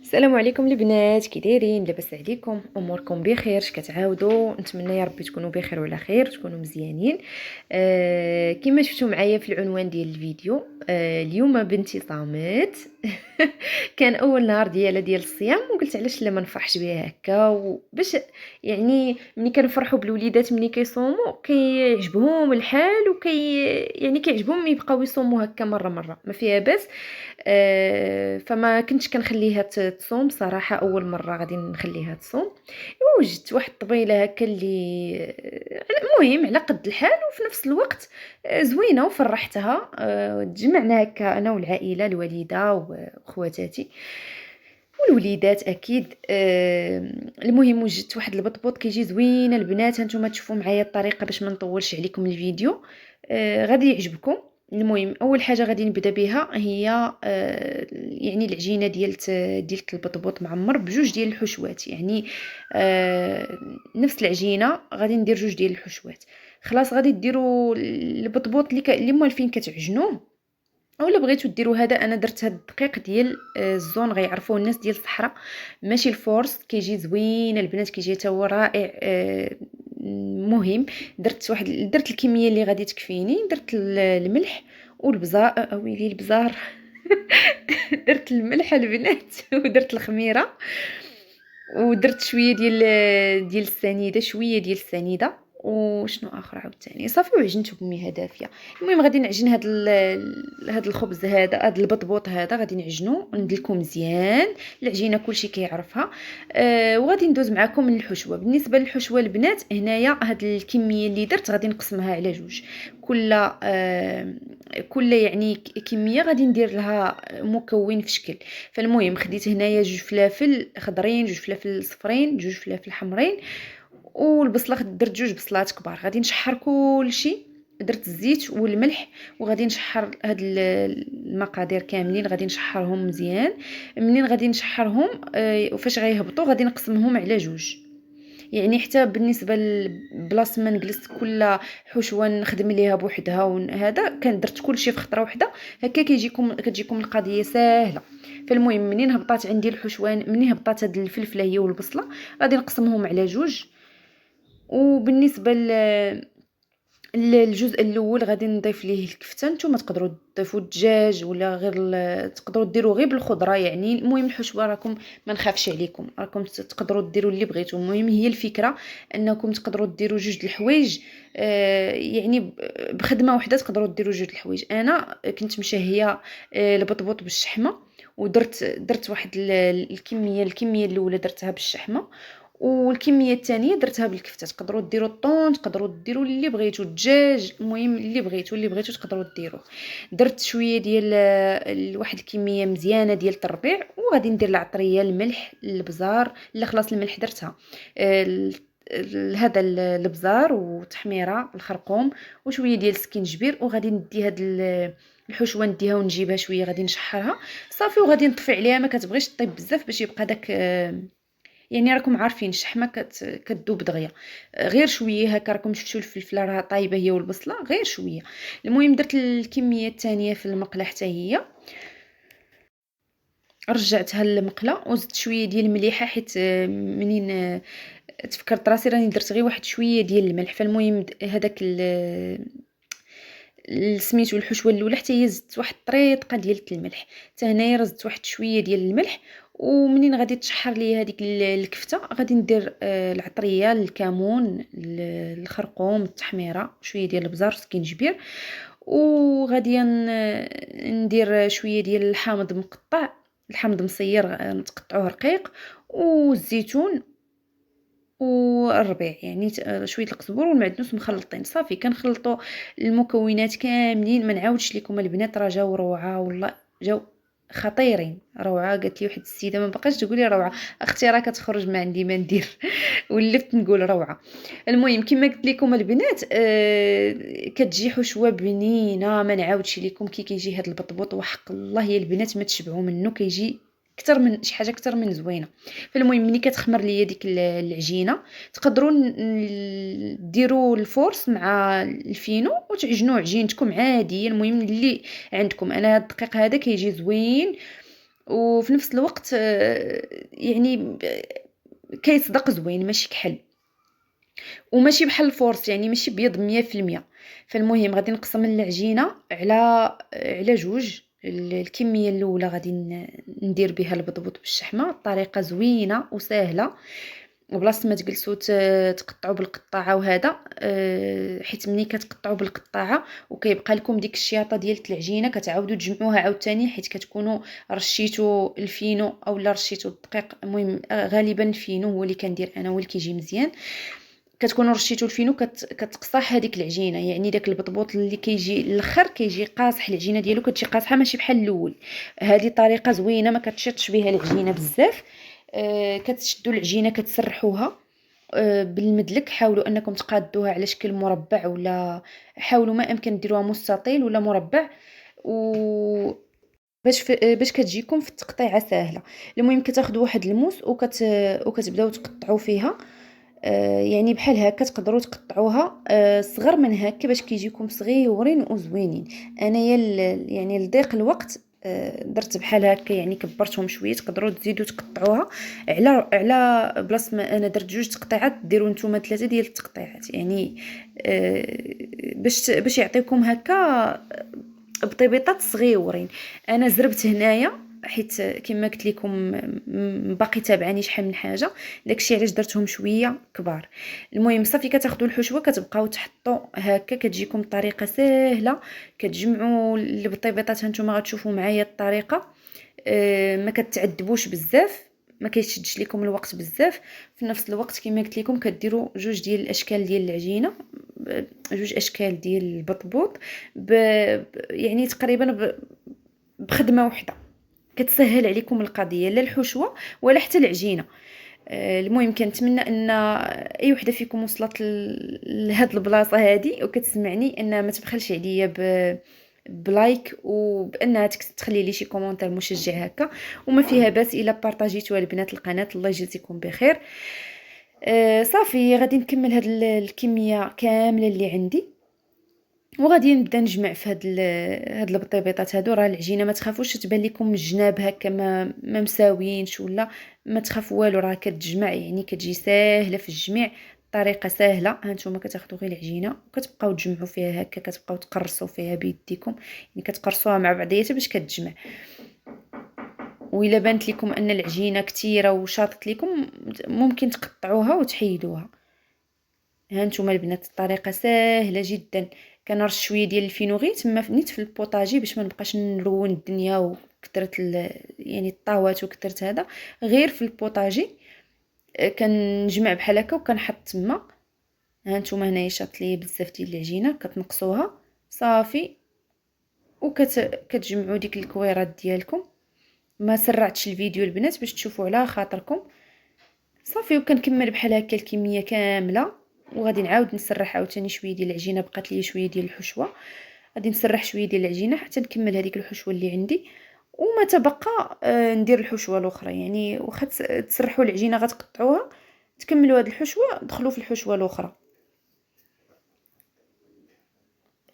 السلام عليكم البنات، كي دايرين؟ لاباس عليكم؟ اموركم بخير؟ اش كتعاودوا؟ نتمنى يا ربي تكونوا بخير وعلى خير، تكونوا مزيانين. كما شفتوا معايا في العنوان ديال الفيديو، اليوم بنتي صامت. كان اول نهار ديالها ديال الصيام، وقلت علاش لا ما نفرحش بها هكا، وباش يعني ملي كنفرحوا بالوليدات ملي كيصوموا كيعجبهم الحال، يعني كيعجبهم يبقاو يصوموا هكا مره مره، ما فيها باس. فما كنتش كنخليها تصوم صراحة، أول مرة غادي نخليها تصوم. وجدت واحد الطبيلة هكا اللي المهم على قد الحال، وفي نفس الوقت زوينة، وفرحتها. تجمعنا هكا أنا والعائلة، الوالدة وخواتاتي والوليدات أكيد. المهم وجدت واحد البطبوط كيجي زوين البنات، هانتوما تشوفوا معايا الطريقة باش ما نطولش عليكم الفيديو. غادي يعجبكم. المهم اول حاجه غادي نبدا بها هي يعني العجينه ديال البطبوط معمر بجوج ديال الحشوات، يعني نفس العجينه غادي ندير جوج ديال الحشوات. خلاص غادي ديروا البطبوط اللي موالفين كتعجنوه، اولا بغيتو ديروا هذا. انا درت هاد الدقيق ديال الزون، غيعرفوه الناس ديال الصحراء، ماشي الفورس، كيجي زوين البنات، كيجي حتى هو رائع. مهم درت الكميه اللي غادي تكفيني، درت الملح والبزار. ويلي البزار! درت الملح البنات ودرت الخميره، ودرت شويه ديال السنيده، شويه ديال السنيده، وشنو اخر عاوتاني صافي، وعجنته بمية دافيه. المهم غادي نعجن هاد الخبز هاد البطبوط هذا، غادي نعجنو وندلكو مزيان. العجينه كلشي كيعرفها. وغادي ندوز معكم للحشوه. بالنسبه للحشوه البنات، هنايا هاد الكميه اللي درت غادي نقسمها على جوج. كل كل يعني كميه غادي ندير لها مكون في شكل. فالمهم خديت هنايا جوج فلافل خضرين، جوج فلافل صفرين، جوج فلافل حمرين، والبصله درت جوج بصلات كبار. غادي نشحر كلشي، درت الزيت والملح، وغادي نشحر هاد المقادير كاملين، غادي نشحرهم مزيان. منين غادي نشحرهم وفاش غيهبطوا غادي نقسمهم على جوج. يعني حتى بالنسبه لبلاص ما نجلس كل حشوه نخدم ليها بوحدها، وهذا كان درت كلشي في خطره واحده، هكا كتجيكم القضيه ساهله. فالمهم منين هبطات عندي الحشوان، منين هبطات هاد الفلفله هي والبصله، غادي نقسمهم على جوج. وبالنسبه الجزء الاول غادي نضيف ليه الكفته. نتوما تقدروا تضيفوا الدجاج ولا غير تقدروا ديروا غير بالخضره، يعني المهم الحشوه راكم ما نخافش عليكم، راكم تقدروا ديروا اللي بغيتوا. المهم هي الفكره انكم تقدروا ديروا جوج د الحوايج. يعني بخدمه واحده تقدروا ديروا جوج د الحوايج. انا كنت مشهيه البطبوط بالشحمه، درت واحد الكميه الاولى درتها بالشحمه، والكميه الثانيه درتها بالكفته. تقدروا ديروا الطون، تقدروا ديروا اللي بغيتوا، الدجاج، المهم اللي بغيتوا تقدروا ديروه. درت شويه ديال واحد الكميه مزيانه ديال التربيع، وغادي ندير العطريه، الملح، البزار. لا خلاص الملح درتها. هذا البزار وتحميره الخرقوم وشويه ديال السكينجبير، وغادي ندي هاد الحشوه نديها ونجيبها شويه غادي نشحرها صافي، وغادي نطفي عليها. ما كتبغيش طيب بزاف باش يبقى داك يعني راكم عارفين الشحمه كتذوب دغيا. غير شويه هكا، راكم شفتوا الفلفله راه طايبه هي والبصله، غير شويه. المهم درت الكميه الثانيه في المقله حتى هي، رجعتها للمقله، وزدت شويه ديال المليحه حيت منين تفكرت راسي راني درت غير واحد شويه ديال الملح. فالمهم هذاك سميتو الحشوه الاولى حتى هي زدت واحد الطريطقه ديال الملح، حتى هنايا زدت واحد شويه ديال الملح. ومنين غادي تشحر لي هذيك الكفته غادي ندير العطريه، الكمون، الخرقوم، التحميره، شويه ديال البزار، سكينجبير. وغادي ندير شويه ديال الحامض مقطع، الحامض مصير نتقطعوه رقيق، والزيتون، والربيع، يعني شويه القزبر والمعدنوس مخلطين. صافي كنخلطوا المكونات كاملين. ما نعاودش لكم البنات، راه جاو روعه والله، جاو خطيرين روعه. قالت لي واحد السيده ما بقاش تقولي روعه، اختي راه كتخرج ما عندي ما ندير. ولفت نقول روعه. المهم كما قلت لكم البنات، كتجي حشوه بنينه. ما نعاودش لكم كي كيجي هذا البطبوط، وحق الله يا البنات ما تشبعوا منه، كيجي اكثر من شي حاجه، اكثر من زوينه. فالمهم ملي كتخمر ليا ديك العجينه، تقدروا ديروا الفورس مع الفينو وتعجنوا عجينتكم عاديه، المهم اللي عندكم. انا هاد الدقيق هذا كيجي زوين، وفي نفس الوقت يعني كيصدق زوين ماشي كحل، وماشي بحال الفورص يعني ماشي بيض 100%. فالمهم غادي نقسم العجينة على جوج. الكمية الأولى غادي ندير بها البطبوط بالشحمة، الطريقة زوينة وسهلة، وبلاصة ما تجلسوا تقطعوا بالقطاعة وهذا، حيت ملي كتقطعوا بالقطاعة وكيبقى لكم ديك الشياطة ديال العجينة كتعاودوا تجمعوها عاوتاني، حيت كتكونوا رشيتوا الفينو اولا رشيتوا الدقيق. المهم غالبا الفينو هو اللي كندير انا، هو اللي كيجي مزيان. كتكونوا رشيتوا الفينو كتقصح هذيك العجينه، يعني داك البطبوط اللي كيجي الاخر كيجي قاصح، العجينه ديالو كتجي قاصحه ماشي بحال الاول. هذه طريقه زوينه ما كتشطش بها العجينه بزاف. كتشدوا العجينه كتسرحوها بالمدلك. حاولوا انكم تقادوها على شكل مربع، ولا حاولوا ما امكن ديروها مستطيل ولا مربع، و باش كتجيكم في التقطيعه سهله. المهم كتاخذوا واحد الموس وكتبداو تقطعوا فيها، يعني بحال هكا تقدروا تقطعوها صغر من هكا باش كيجيكم صغيورين وزوينين. انايا يعني لضيق الوقت درت بحال هكا، يعني كبرتهم شويه. تقدروا تزيدوا تقطعوها على بلاصه ما انا درت جوج تقطيعات، ديروا نتوما 3 ديال التقطيعات، يعني باش يعطيكم هكا بطيبيطات صغيورين. انا زربت هنايا حيت كما قلت لكم باقي تابعاني شحال من حاجه، داكشي علاش درتهم شويه كبار. المهم صافي كتاخذوا الحشوه كتبقاو تحطوا هكا، كتجيكم طريقه سهله. كتجمعوا البطيبيطات، هانتوما غتشوفوا معايا الطريقه. ما كتعذبوش بزاف، ما كيشدش لكم الوقت بزاف. في نفس الوقت كما قلت لكم كديروا جوج ديال الاشكال ديال العجينه، جوج اشكال ديال البطبوط، يعني تقريبا بخدمه واحده. كتسهل عليكم القضيه، لا الحشوه ولا حتى العجينه. المهم كنتمنى ان اي وحده فيكم وصلت لهاد البلاصه هادي وكتسمعني ان ما تبخلش عليا بلايك، وبانها تخلي لي شي كومونتير مشجع هكا، وما فيها باس الا بارطاجيتوها لبنات القناه. الله يجزيكم بخير. صافي غادي نكمل هاد الكميه كامله اللي عندي، وغادي نبدا نجمع في هاد البطيبيطات هادو. راه العجينه ما تخافوش تبان لكم من الجناب هكا ما مساويينش، ولا ما تخافوا والو، راه كتجمع يعني كتجي ساهله في الجميع. طريقه سهله. هانتوما كتاخذوا غير العجينه وكتبقاو تجمعوا فيها هكا، كتبقاو تقرصوا فيها بيديكم، يعني كتقرصوها مع بعضياتها باش كتجمع. وإلا بانت لكم ان العجينه كثيره وشاطت لكم ممكن تقطعوها وتحيدوها. هانتوما البنات الطريقه سهله جدا. كنرش شويه ديال الفينوغي تما نيت في البوطاجي باش ما نبقاش نرون الدنيا وكثرت يعني الطاوات وكثرت هذا. غير في البوطاجي كنجمع بحال هكا وكنحط تما. هانتوما هنايا شاط لي بزاف ديال العجينه، كتنقصوها صافي كتجمعوا ديك الكويرات ديالكم. ما سرعتش الفيديو البنات باش تشوفوا على خاطركم. صافي وكنكمل بحال هكا الكميه كامله، وغادي نعاود نسرح عاوتاني شويه ديال العجينه. بقات لي شويه ديال الحشوه، غادي نسرح شويه ديال العجينه حتى نكمل هذيك الحشوه اللي عندي، وما تبقى ندير الحشوه الاخرى. يعني واخا تسرحوا العجينه غتقطعوها، تكملوا هذه الحشوه دخلوا في الحشوه الاخرى.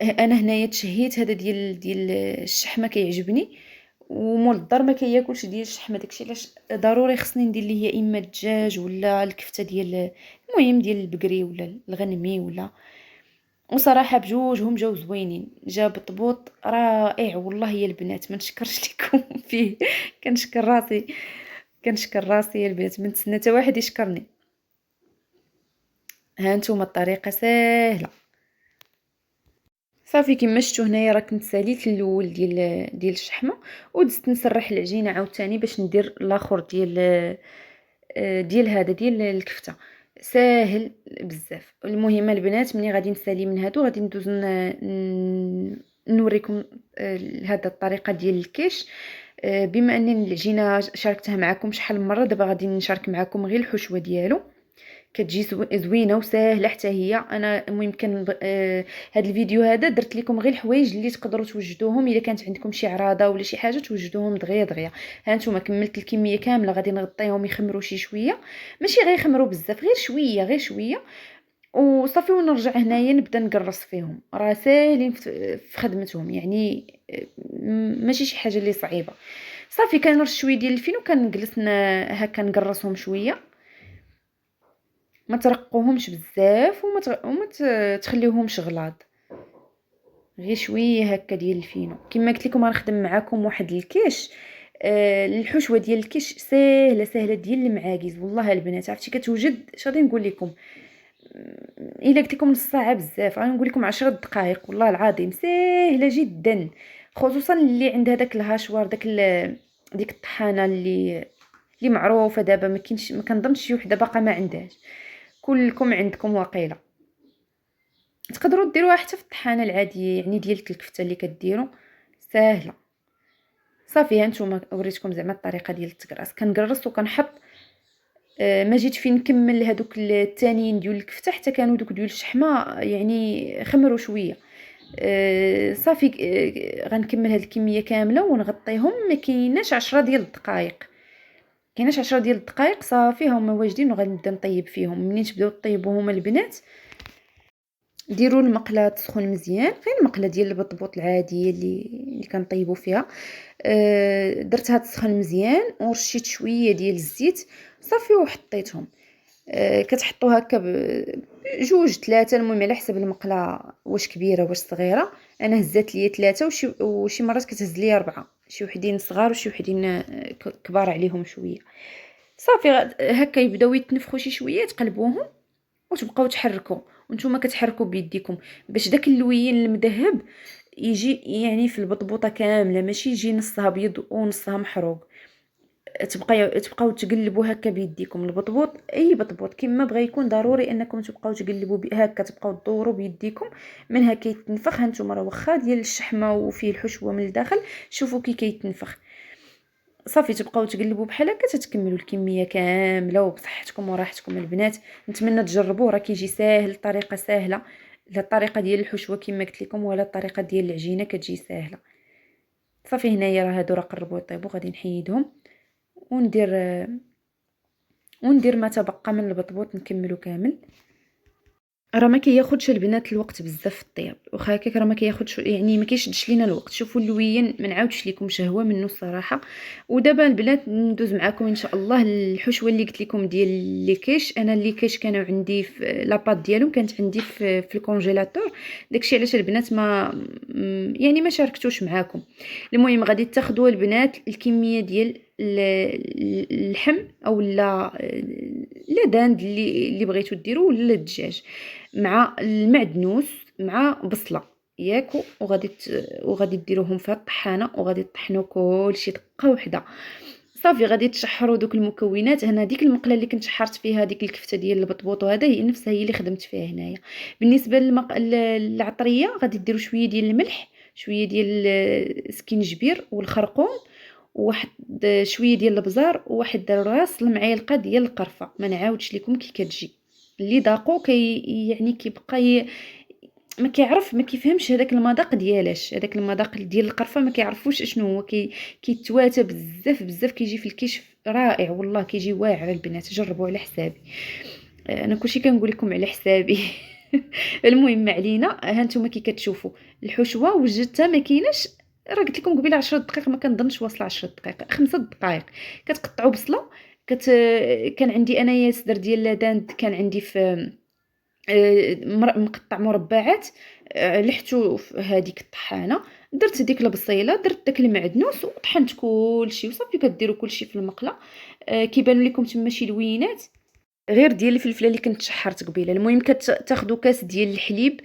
انا هنايا تشهيت هذا ديال الشحمه كيعجبني، ومول الدار ما كياكلش ديال الشحمه، داكشي علاش ضروري خصني ندير ليه يا اما الدجاج ولا الكفته ديال، المهم ديال البقري ولا الغنمي ولا. وصراحه بجوجهم جاو زوينين. جا بطبوط رائع والله يا البنات، ما نشكرش لكم فيه. كنشكر راسي، كنشكر راسي يا البنات، ما نتسنى حتى واحد يشكرني. ها نتوما الطريقه ساهله. صافي كما شفتوا هنايا راه كنت ساليت الاول ديال الشحمه، ودزت نسرح العجينه عاوتاني باش ندير الاخر ديال هذا ديال الكفته. ساهل بزاف. المهم البنات ملي غادي نسالي من هادو غادي ندوز نوريكم هذا الطريقه ديال الكيش. بما انني العجينه شاركتها معكم شحال من مره، دابا غادي نشارك معكم غير الحشوه ديالو. كتجي زوينه وساهله حتى هي. انا ممكن هذا الفيديو هذا درت لكم غير الحوايج اللي تقدروا توجدوهم الا كانت عندكم شي عراضه ولا شي حاجه توجدوهم دغيا دغيا. ها نتوما كملت الكميه كامله، غادي نغطيهم يخمروا شي شويه، ماشي غير يخمروا بزاف، غير شويه غير شويه، وصافي. ونرجع هنايا نبدا نقرص فيهم. راه ساهلين في خدمتهم، يعني ماشي شي حاجه اللي صعيبه. صافي كنرش شويه ديال الفين وكنجلس هكا نقرصهم شويه، ما ترقوهمش بزاف وما تخليوهمش غلاض، غير شويه هكا ديال الفينو. كما قلت لكم غنخدم معكم واحد الكيش. الحشوه ديال الكيش ساهله ديال المعاكيز والله البنات، عرفتي كتوجد اش غادي نقول لكم. الا قلت لكم نص ساعه بزاف، غنقول لكم 10 دقائق والله العظيم ساهله جدا، خصوصا اللي عندها داك الهاشوار، ديك الطحانه اللي معروفه دابا. ما كاينش، ما كنظنش شي وحده باقا ما عندهاش، كلكم عندكم واقيلا. تقدروا ديروها حتى في الطحانه العاديه يعني ديال الكفته اللي كديروا، ساهله. صافي هانتوما وريتكم زعما الطريقه ديال التقراص. كنقرص وكنحط. ما جيت فين نكمل هذوك الثانيين ديال الكفته حتى كانوا دوك ديال الشحمه يعني خمروا شويه. صافي. غنكمل هاد الكميه كامله ونغطيهم. ما كايناش 10 ديال الدقائق، كايناش 10 ديال الدقائق. صافي هما واجدين وغنبدا نطيب فيهم. منين تبداو طيبوهم البنات، ديروا المقله تسخن مزيان، غير المقله ديال البطبوط العاديه اللي كنطيبوا فيها. درتها تسخن مزيان ورشيت شويه ديال الزيت صافي وحطيتهم. كتحطوا هكا بجوج 3، المهم على حسب المقله واش كبيره واش صغيره. انا هزات ليا 3 وشي مرات كتهز ليا 4، شي وحدين صغار وشي وحدين كبار عليهم شويه. صافي هكا يبداو يتنفخوا شي شويه، تقلبوهم وتبقاو تحركوا، وانتم كتحركوا بيديكم باش داك اللوين المذهب يجي يعني في البطبوطه كامله، ماشي يجي نصها ابيض ونصها محروق. تبقاو تقلبوا هكا بيديكم البطبوط، اي بطبوط كما بغى يكون، ضروري انكم تبقاو تقلبوا هكا، تبقاو تدوروا بيديكم من هكا كيتنفخ. هانتوما راه واخا ديال الشحمه وفيه الحشوه من الداخل، شوفوا كي كيتنفخ. صافي تبقاو تقلبوا بحال هكا تتكملوا الكميه كامله وبصحتكم وراحتكم البنات. نتمنى تجربوه، راه كيجي ساهل، الطريقه ساهله. لا الطريقه ديال الحشوه كما قلت لكم ولا الطريقه ديال العجينه كتجي ساهله. صافي هنايا راه هادو راه قربوا يطيبوا، غادي نحيدهم وندير ما تبقى من البطبوط نكملو كامل. راه ما كياخذش البنات الوقت بزاف في الطياب، واخا هكاك راه ما كياخذش يعني ما كيشدش لينا الوقت. شوفوا اللوين ما نعاودش لكم شهوه منه الصراحه. ودابا البنات ندوز معكم ان شاء الله الحشوه اللي قلت لكم ديال لي كيش. انا اللي كيش كانوا عندي في لاباط ديالهم، كانت عندي في الكونجيلاتور. داكشي علاش البنات يعني ما شاركتوش معاكم. المهم غادي تاخذوا البنات الكميه ديال اللحم او لا داند اللي بغيتو ديروا، ولا الدجاج، مع المعدنوس مع بصله ياك. وغادي ديروهم في الطحانه وغادي تطحنوا كلشي دقه وحده. صافي غادي تشحروا دوك المكونات. هنا ديك المقله اللي كنت شحرت فيها ديك الكفته ديال البطبوط، وهذا هي نفسها هي اللي خدمت فيها هنايا. بالنسبه للعطريه غادي ديروا شويه ديال الملح، شويه ديال السكينجبير والخرقوم، وواحد شويه ديال البزار، وواحد راس المعلقه ديال القرفه. ما نعاودش لكم كي كتجي. اللي ذاقو يعني كيبقى ما كيعرف، ما كيفهمش هذاك المذاق ديالاش، هذاك المذاق ديال القرفه ما كيعرفوش اشنو هو. كيتواتى بزاف بزاف، كيجي في الكيش رائع والله، كيجي واعر البنات. جربوا على حسابي، انا كلشي كنقول لكم على حسابي. المهم ما علينا. ها نتوما كي كتشوفوا الحشوه وجدتها ما كايناش. راه قلت لكم قبيله 10 دقائق، ما كنظنش واصله 10 دقائق، 5 دقائق. كتقطعوا بصله. كان عندي انايا صدر ديال لاداند، كان عندي في مقطع مربعات. لحتو في هذيك الطحانه، درت ديك البصيله، درت داك المعدنوس وطحنت كلشي وصافي. كديروا كلشي في المقله. كيبانوا لكم تما شي لوينات غير ديال الفلفله اللي كنت شحرت قبيله. المهم كتاخذوا كاس ديال الحليب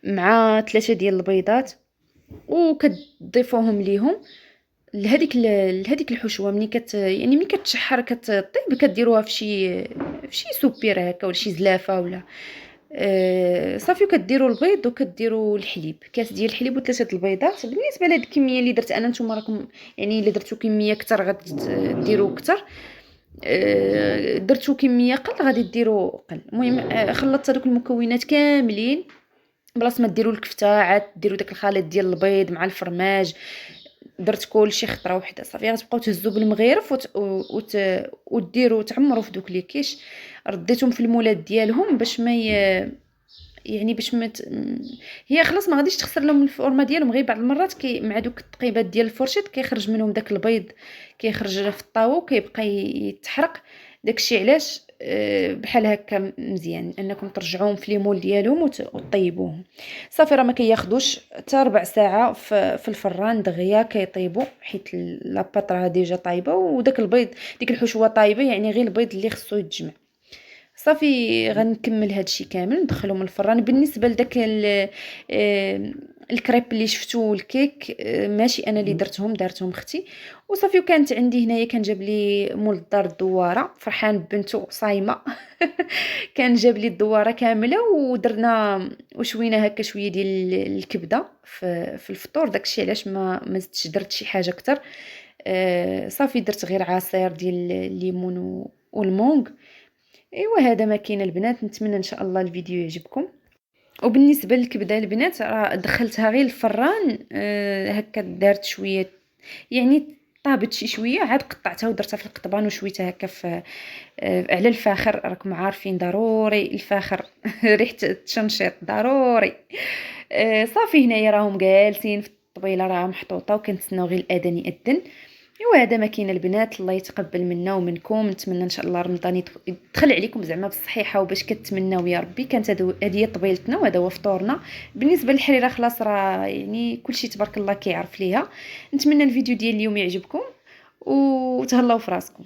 مع 3 ديال البيضات وكتضيفوهم ليهم لهذيك الحشوه. ملي كتشحر كتطيب، كديروها في شي سوبيره هكا ولا شي زلافه ولا صافي. وكديروا البيض وكديروا الحليب، كاس ديال الحليب و3 البيضات. بالنسبه لهاد الكميه اللي درت انا، نتوما راكم يعني الا درتو كميه اكثر غديروا اكثر، درتو كميه قل غادي ديروا قل. المهم خلطت هذوك المكونات كاملين، بلاص ما ديروا الكفته عاد ديروا داك الخليط ديال البيض مع الفرماج. درت كلشي خطره وحده. صافي غتبقاو تهزوا بالمغرف وديروا تعمروا في دوك لي كيش. رديتهم في المولات ديالهم باش ما يعني باش هي خلاص ما غاديش تخسر لهم الفورمه ديالهم، غير بعض المرات مع دوك التقيبات ديال الفرشيط كيخرج منهم داك البيض، كيخرج في الطاوه وكيبقى يتحرق. داكشي علاش بحال هكا مزيان انكم ترجعوهم في لي مول ديالهم وطيبوهم. صافي راه ما كياخذوش حتى ربع ساعه في الفران دغيا كيطيبوا، حيت لاباط راه ديجا طايبه وداك البيض ديك الحشوه طايبه، يعني غير البيض اللي خصو يتجمع. صافي غنكمل هادشي كامل ندخلو من الفران. بالنسبه لداك الكريب اللي شفتو الكيك، ماشي انا اللي دارتهم اختي. وصافي وكانت عندي هنايا كان جاب لي مول الدار الدواره، فرحان بنته صايمه كان جاب لي الدواره كامله، ودرنا وشوينا هكا شويه ديال الكبده في الفطور. داكشي علاش ما زدتش درت شي حاجه اكثر. صافي درت غير عصير ديال الليمون والمونغ. ايوا هذا ما كاين البنات. نتمنى ان شاء الله الفيديو يعجبكم. وبالنسبه للكبده البنات راه دخلتها غير الفران، هكا دارت شويه، يعني طابت شي شويه، عاد قطعتها ودرتها في القطبان وشويتها هكا في على الفاخر. راكم عارفين ضروري الفاخر ريحه التشنشيط ضروري. صافي هنايا راهم جالسين في الطبيله راه محطوطه وكنتسناو غير الاذان ياذن. ايوا هذا ما كاين البنات. الله يتقبل منا ومنكم. نتمنى ان شاء الله رمضان يدخل عليكم زعما بالصحيحه وباش كتمناو يا ربي. كانت هذه هي طبيلتنا وهذا هو فطورنا. بالنسبه للحريره خلاص راه يعني كلشي تبارك الله كيعرف ليها. نتمنى الفيديو ديال اليوم يعجبكم وتهلاو في راسكم.